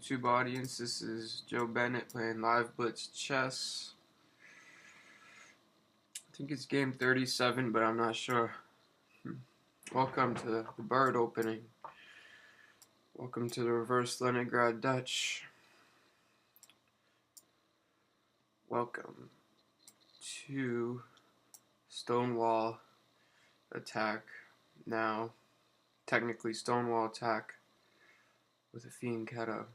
YouTube audience, this is Joe Bennett playing live Blitz chess. I think it's game 37, but I'm not sure. Welcome to the bird opening. Welcome to the reverse Leningrad Dutch. Welcome to Stonewall attack. Now, technically Stonewall attack with a Fienchetto.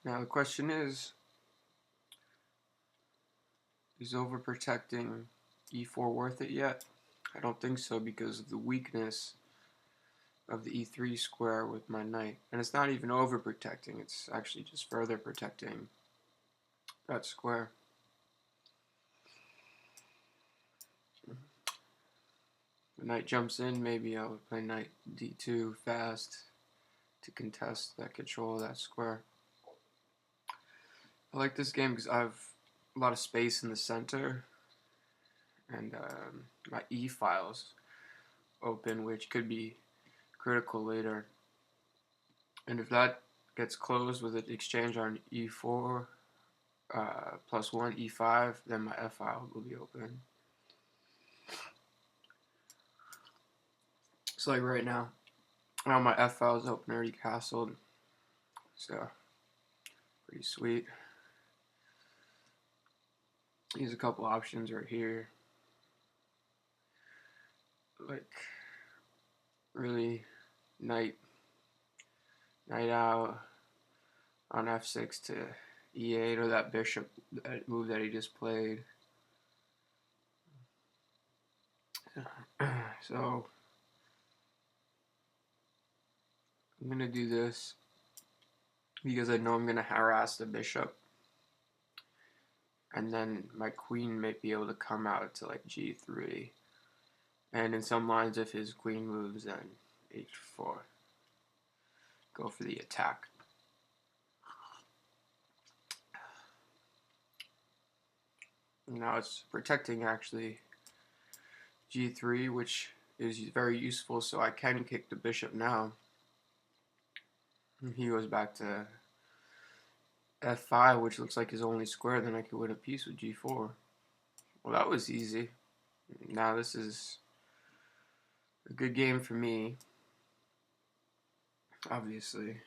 Now the question is overprotecting e4 worth it yet? I don't think so, because of the weakness of the e3 square with my knight. And it's not even overprotecting, it's actually just further protecting that square. The knight jumps in, maybe I'll play knight d2 fast to contest that control of that square. I like this game because I have a lot of space in the center, and my e file's open, which could be critical later. And if that gets closed with an exchange on e4 plus 1 e5, then my f file will be open. So like right now my f file is open, already castled, so pretty sweet. Use a couple options right here, like really knight out on f6 to e8, or that bishop move that he just played. So I'm gonna do this because I know I'm gonna harass the bishop, and then my queen may be able to come out to like g3, and in some lines if his queen moves, then h4, go for the attack. Now it's protecting actually g3, which is very useful, so I can kick the bishop now. He goes back to f5, which looks like his only square, then I could win a piece with g4. Well, that was easy. Now this is a good game for me, obviously.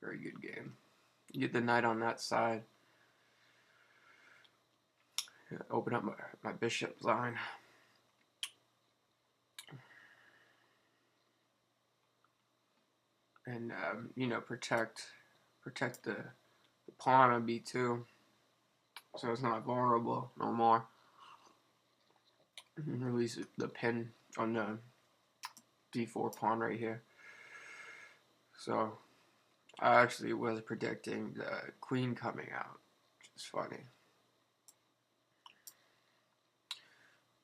Very good game. You get the knight on that side. Open up my bishop line. And you know, protect the pawn on b2, so it's not vulnerable no more. And release the pin on the d4 pawn right here. So I actually was predicting the queen coming out, which is funny.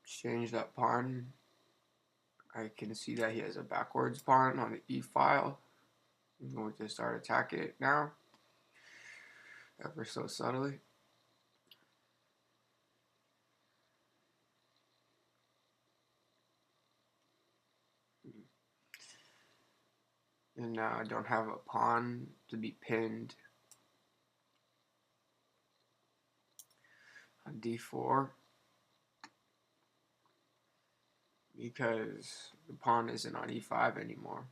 Change that pawn. I can see that he has a backwards pawn on the e file. I'm going to start attacking it now, ever so subtly. And now I don't have a pawn to be pinned on d4, because the pawn isn't on e5 anymore.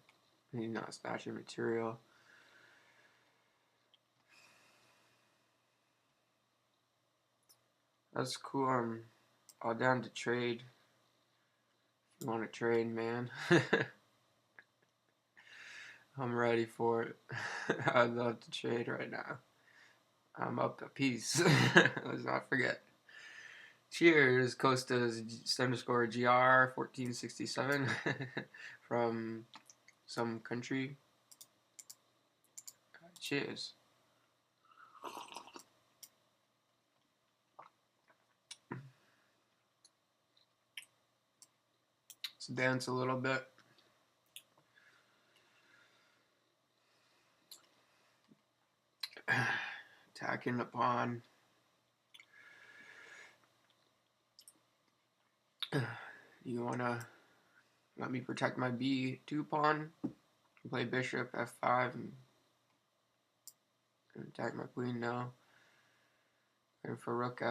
He's not snatching material. That's cool. I'm all down to trade. If you want to trade, man. I'm ready for it. I'd love to trade right now. I'm up a piece. Let's not forget. Cheers, Costa's _GR 1467 from some country. Cheers. Let's dance a little bit. attacking the pawn. You wanna let me protect my b2 pawn? Play bishop f5 and attack my queen now. And for rook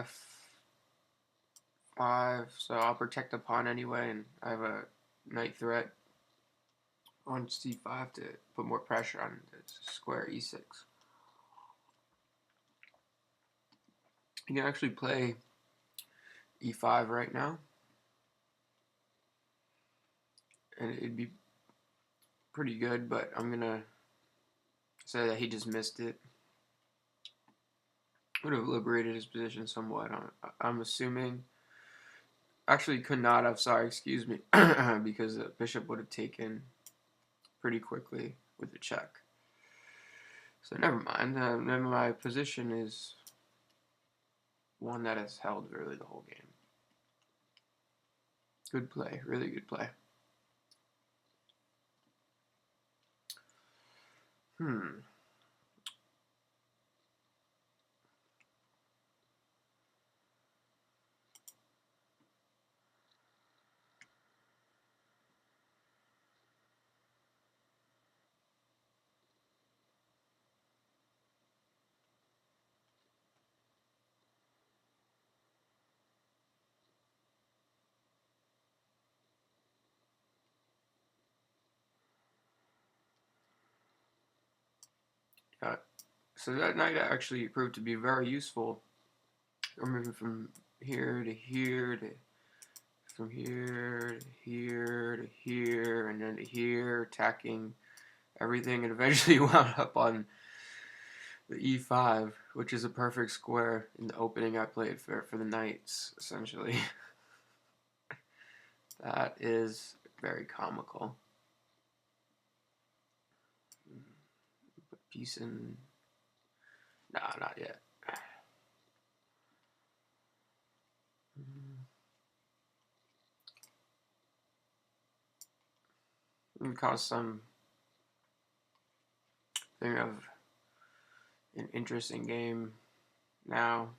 f5, so I'll protect the pawn anyway, and I have a knight threat on c5 to put more pressure on the square e6. You can actually play e5 right now, and it'd be pretty good, but I'm gonna say that he just missed it. Would have liberated his position somewhat. I'm assuming. Actually, could not have. Sorry, excuse me, because the bishop would have taken pretty quickly with the check. So never mind. Then my position is one that has held really the whole game. Good play, really good play. So that knight actually proved to be very useful. I'm moving from here to here to from here to here to here and then to here, attacking everything, and eventually wound up on the e5, which is a perfect square in the opening I played for the knights, essentially. That is very comical. Put piece in. Nah, not yet. It cause some thing of an interesting game now.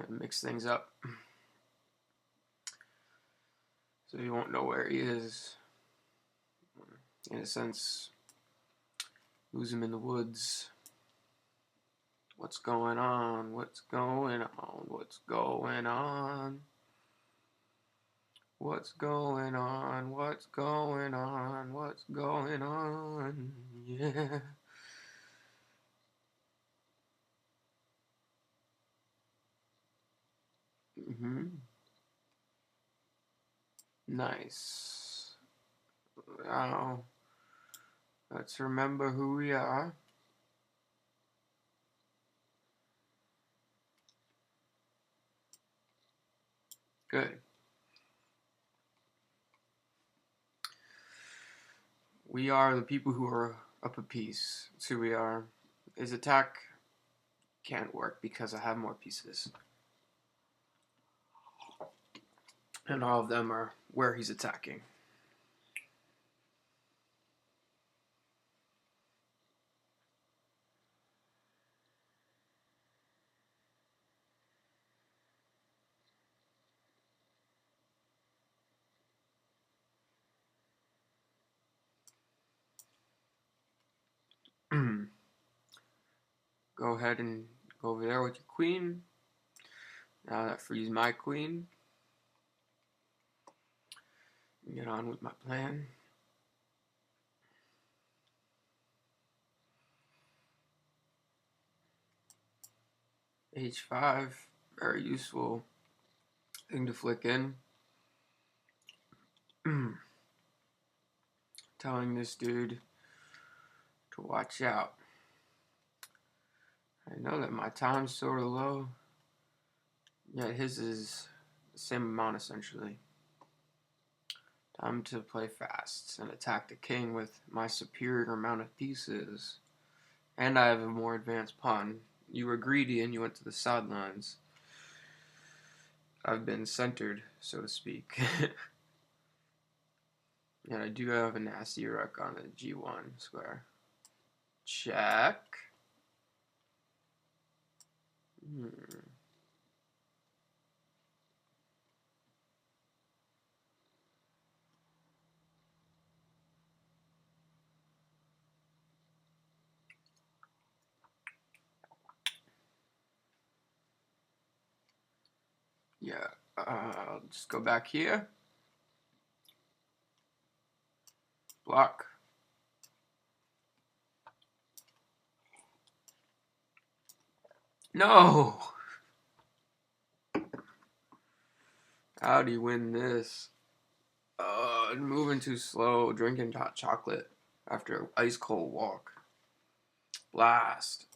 Mix things up. So you won't know where he is. In a sense, lose him in the woods. What's going on? What's going on? What's going on? What's going on? What's going on? What's going on? Yeah. Nice. Now, let's remember who we are. Good. We are the people who are up a piece. That's who we are. His attack can't work because I have more pieces. And all of them are where he's attacking. Go ahead and go over there with your queen. Now that frees my queen. Get on with my plan. H5, very useful thing to flick in. Telling this dude to watch out. I know that my time's sort of low, yet his is the same amount essentially. Time to play fast and attack the king with my superior amount of pieces. And I have a more advanced pawn. You were greedy and you went to the sidelines. I've been centered, so to speak. And I do have a nasty rook on the g1 square. Check. Yeah, I'll just go back here. Block. No! How do you win this? Moving too slow, drinking hot chocolate after ice cold walk. Blast.